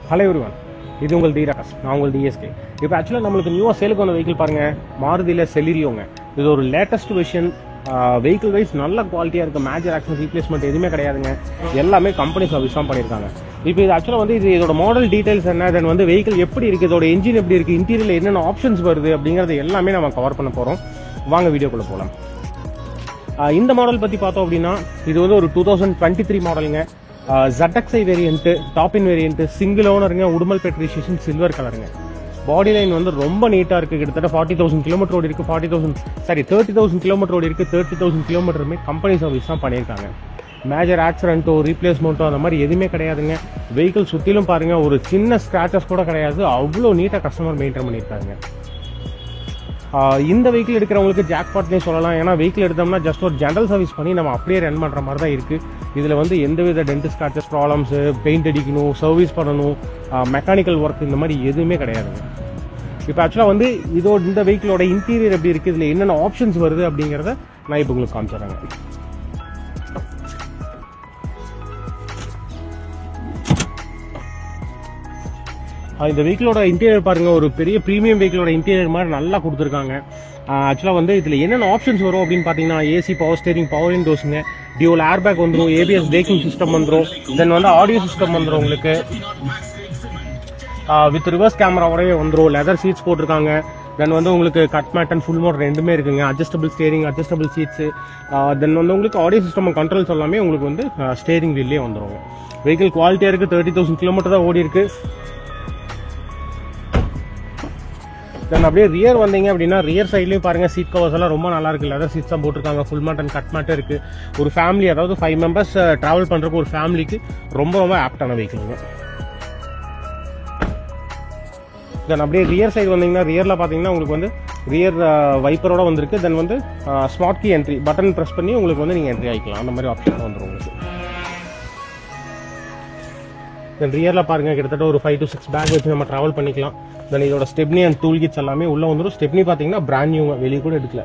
Hello everyone, இது உங்கள் Tiras, நான் உங்கள் டிஎஸ்கே. இப்போ ஆக்சுவலாக நம்மளுக்கு நியூவாக சேலுக்கு வந்த வெஹிக்கிள் பாருங்கள், மாருதியில் செலிரியோங்க. இது ஒரு லேட்டஸ்ட் வெர்ஷன். வெஹிக்கிள் வைஸ் நல்ல குவாலிட்டியாக இருக்குது. மேஜர் ஆக்ஷன் ரீப்ளேஸ்மெண்ட் எதுவுமே கிடையாதுங்க. எல்லாமே கம்பெனி சர்வீஸ் தான் பண்ணியிருக்காங்க. இப்போ இது ஆக்சுவலாக வந்து இதோட மாடல் டீடைல்ஸ் என்ன, தென் வந்து வெஹிக்கிள் எப்படி இருக்குது, இதோட இன்ஜின் எப்படி இருக்குது, இன்டீரியரில் என்னென்ன ஆப்ஷன்ஸ் வருது அப்படிங்கிறது எல்லாமே நம்ம கவர் பண்ண போகிறோம். வாங்க வீடியோக்குள்ளே போகலாம். இந்த மாடல் பற்றி பார்த்தோம் அப்படின்னா, இது வந்து ஒரு 2023 மாடலுங்க. ZXi வேரியன்ட்டு, டாப்பின் வேரியன்ட்டு, சிங்கிள் ஓனருங்க, உடுமல்பேட் ரிஜிஸ்ட்ரேஷன், சில்வர் கலருங்க. பாடி லைன் வந்து ரொம்ப நீட்டாக இருக்குது. கிட்டத்தட்ட 40,000 கிலோமீட்டர் ஓடி இருக்குது. 30,000 கிலோமீட்டர் ஓடி இருக்குது. 30,000 கிலோமீட்டருமே கம்பெனி சர்வீஸ் தான் பண்ணியிருக்காங்க. மேஜர் ஆக்சிடென்ட்டோ ரீப்ளேஸ்மெண்ட்டோ அந்த மாதிரி எதுவுமே கிடையாதுங்க. வெஹிக்கிள் சுற்றிலும் பாருங்கள், ஒரு சின்ன ஸ்க்ராச்சஸ் கூட கிடையாது. அவ்வளோ நீட்டாக கஸ்டமர் மெயின்டைன் பண்ணியிருக்காங்க. இந்த வெஹிக்கிள் எடுக்கிறவங்களுக்கு ஜாக்பாட்னே சொல்லலாம். ஏன்னா வெஹிக்கிள் எடுத்தோம்னா ஜஸ்ட் ஒரு ஜென்ரல் சர்வீஸ் பண்ணி நம்ம அப்படியே ரன் பண்ணுற மாதிரி தான் இருக்குது. இதில் வந்து எந்தவித டென்ட் ஸ்க்ராச்சஸ், ப்ராப்ளம்ஸு, பெயிண்ட் அடிக்கணும், சர்வீஸ் பண்ணணும், மெக்கானிக்கல் ஒர்க் இந்த மாதிரி எதுவுமே கிடையாதுங்க. இப்போ ஆக்சுவலாக வந்து இந்த வெஹிக்கிளோட இன்டீரியர் எப்படி இருக்குது, இதில் என்னென்ன ஆப்ஷன்ஸ் வருது அப்படிங்கிறத நான் இப்போ உங்களுக்கு காமிச்சிடுறேங்க. இந்த வெஹிக்கிளோட இன்டீரியர் பாருங்க, ஒரு பெரிய ப்ரீமியம் வெஹிக்கிளோட இன்டீரியர் மாதிரி நல்லா கொடுத்துருக்காங்க. ஆக்சுவலாக வந்து இதில் என்னென்ன ஆப்ஷன்ஸ் வரும் அப்படின்னு பார்த்தீங்கன்னா, ஏசி, பவர் ஸ்டேரிங், பவர் விண்டோஸுங்க, டியூவல் ஏர்பேக் வந்துடும், ஏபிஎஸ் பிரேக்கிங் சிஸ்டம் வந்துடும், தென் வந்து ஆடியோ சிஸ்டம் வந்துடும் உங்களுக்கு, வித் ரிவர்ஸ் கேமராவோடவே வந்துடும், லெதர் சீட்ஸ் போட்டிருக்காங்க, தென் வந்து உங்களுக்கு cut made and full mode ரெண்டுமே இருக்குங்க, adjustable steering, adjustable seats, then வந்து உங்களுக்கு ஆடியோ சிஸ்டம் கண்ட்ரோல்ஸ் எல்லாமே உங்களுக்கு வந்து ஸ்டேரிங் வீல்லே வந்துடுங்க. வெஹிக்கிள் குவாலிட்டியாக இருக்குது. 30,000 கிலோமீட்டர் தான் ஓடி இருக்குது. தென் அப்படியே ரியர் வந்தீங்க அப்படின்னா, ரியர் சைட்லையும் பாருங்கள், சீட் கவர்ஸ் எல்லாம் ரொம்ப நல்லா இருக்குது. லெதர் சீட்ஸ் தான் போட்டிருக்காங்க. ஃபுல் மேட் அண்ட் கட் மேட்டும் இருக்குது. ஒரு ஃபேமிலி, அதாவது 5 மெம்பர்ஸ் ட்ராவல் பண்ணுறதுக்கு ஒரு ஃபேமிலிக்கு ரொம்ப ரொம்ப ஆப்டான வெஹிக்கிளுங்க. தென் அப்படியே ரியர் சைடு வந்தீங்கன்னா, ரியரில் பார்த்தீங்கன்னா உங்களுக்கு வந்து ரியர் வைப்பரோட வந்திருக்கு. தென் வந்து smart key entry, button press பண்ணி உங்களுக்கு வந்து நீங்கள் என்ட்ரி ஆகிக்கலாம். அந்த மாதிரி ஆப்ஷன் வந்துடும் உங்களுக்கு. தென் ரியரில் பாருங்கள், கிட்டத்தட்ட ஒரு 5 to 6 பேக் வச்சு நம்ம ட்ராவல் பண்ணிக்கலாம். தென் இதோட ஸ்டெப்னி அண்ட் டூல் கிட்ஸ் எல்லாமே உள்ளே வந்துடும். ஸ்டெப்னி பார்த்தீங்கன்னா பிராண்ட் நியூங்க, வெளியே கூட எடுக்கல.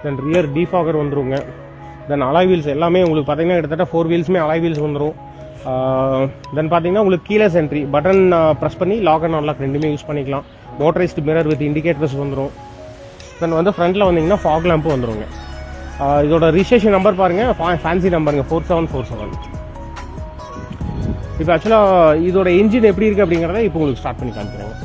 தென் ரியர் டீஃபாகர் வந்துருங்க. தென் அலாய் வீல்ஸ் எல்லாமே உங்களுக்கு பார்த்தீங்கன்னா கிட்டத்தட்ட 4 வீல்ஸுமே அலாய் வீல்ஸ் வந்துடும். தென் பார்த்தீங்கன்னா உங்களுக்கு கீலெஸ் என்ட்ரி, பட்டன் ப்ரெஸ் பண்ணி லாக் அண்ட் அன்லாக் ரெண்டுமே யூஸ் பண்ணிக்கலாம். மோட்டரைஸ்டு மிரர் வித் இண்டிகேட்டர்ஸ் வந்துடும். தென் வந்து ஃப்ரண்ட்டில் வந்தீங்கன்னா ஃபாக் லேம்பும் வந்துருங்க. இதோட ரிஜிஸ்ட்ரேஷன் நம்பர் பாருங்கள், ஃபேன்சி நம்பருங்க, 4747. இப்போ ஆக்சுவலாக இதோட இன்ஜின் எப்படி இருக்குது அப்படிங்கிறத இப்போ உங்களுக்கு ஸ்டார்ட் பண்ணி காமிக்கிறேங்க.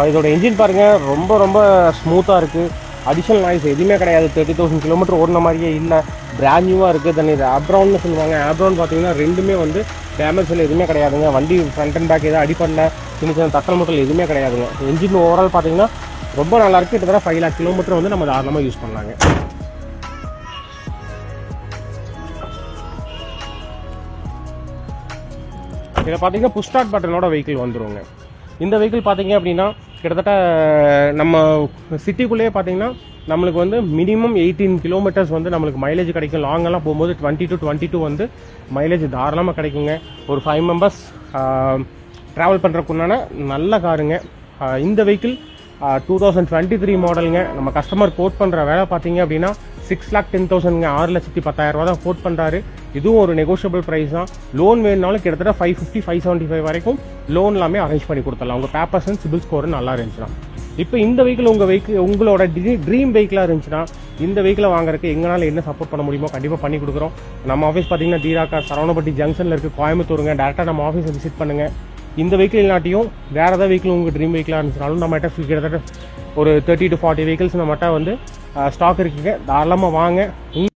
இதோட இன்ஜின் பாருங்கள், ரொம்ப ரொம்ப ஸ்மூத்தாக இருக்குது. அடிஷனல் நாய்ஸ் எதுவுமே கிடையாது. 30,000 கிலோமீட்டர் ஓடின மாதிரியே இல்லை. பிராண்ட் நியூவாக இருக்குது. தென் இது ஆப்ரவுன்னு சொல்லுவாங்க. ஆப்ரவுன் பார்த்தீங்கன்னா ரெண்டுமே வந்து டேமேஜில் எதுவுமே கிடையாதுங்க. வண்டி ஃப்ரண்ட் அண்ட் பேக் எதாவது அடிப்படல, சின்ன சின்ன தட்டல் முட்டல் எதுவுமே கிடையாதுங்க. இன்ஜின் ஓவரால் பார்த்தீங்கன்னா ரொம்ப நல்லாயிருக்கு. கிட்டத்தட்ட 5 lakh கிலோமீட்டர் வந்து நம்ம தாராளமாக யூஸ் பண்ணலாங்க. இதில் பார்த்தீங்கன்னா புஷ் ஸ்டார்ட் பட்டனோட வெஹிக்கிள் வந்துருங்க. இந்த வெஹிக்கிள் பார்த்தீங்க அப்படின்னா கிட்டத்தட்ட நம்ம சிட்டிக்குள்ளேயே பார்த்தீங்கன்னா நம்மளுக்கு வந்து மினிமம் 18 கிலோமீட்டர்ஸ் வந்து நம்மளுக்கு மைலேஜ் கிடைக்கும். லாங்கெல்லாம் போகும்போது 20 to 22 வந்து மைலேஜ் தாராளமாக கிடைக்குங்க. ஒரு 5 மெம்பர்ஸ் ட்ராவல் பண்ணுறக்குண்டான நல்ல காருங்க. இந்த வெஹிக்கிள் 2023 மாடலுங்க. நம்ம கஸ்டமர் கோட் பண்ணுற வேலை பார்த்தீங்க அப்படின்னா 6,10,000ங்க, 6,10,000 தான் கோட் பண்ணுறாரு. இதுவும் ஒரு நெகோஷியபிள் ப்ரைஸ் தான். லோன் வேணுனாலும் கிட்டத்தட்ட 550, 575 வரைக்கும் லோன் எல்லாமே அரேஞ்ச் பண்ணி கொடுத்துடலாம். உங்கள் பேப்பர்ஸ் அண்ட் சிபில் ஸ்கோர் நல்லா இருந்துச்சுன்னா. இப்போ இந்த வெஹிக்கிள் உங்களோட ட்ரீம் வெஹிக்கிளாக இருந்துச்சுன்னா, இந்த வெஹிக்கிளை வாங்குறதுக்கு எங்களால் என்ன சப்போர்ட் பண்ண முடியுமோ கண்டிப்பாக பண்ணி கொடுக்குறோம். நம்ம ஆஃபீஸ் பார்த்தீங்கன்னா தீராக்கா சரவணப்பட்டி ஜங்ஷனில் இருக்குது, கோயம்புத்தூருங்க. டேரெக்டாக நம்ம ஆஃபீஸை விசிட் பண்ணுங்கள். இந்த வெஹிக்கிள் இல்லாட்டியும் வேறு ஏதாவது வெஹிக்கிள் உங்கள் ட்ரீம் வெஹிக்கிளாக இருந்துச்சுனாலும் நம்மகிட்ட கிட்டத்தட்ட ஒரு 30 to 40 வெஹிக்கிள்ஸ் நம்மகிட்ட வந்து ஸ்டாக் இருக்குங்க. தாராளமாக வாங்க.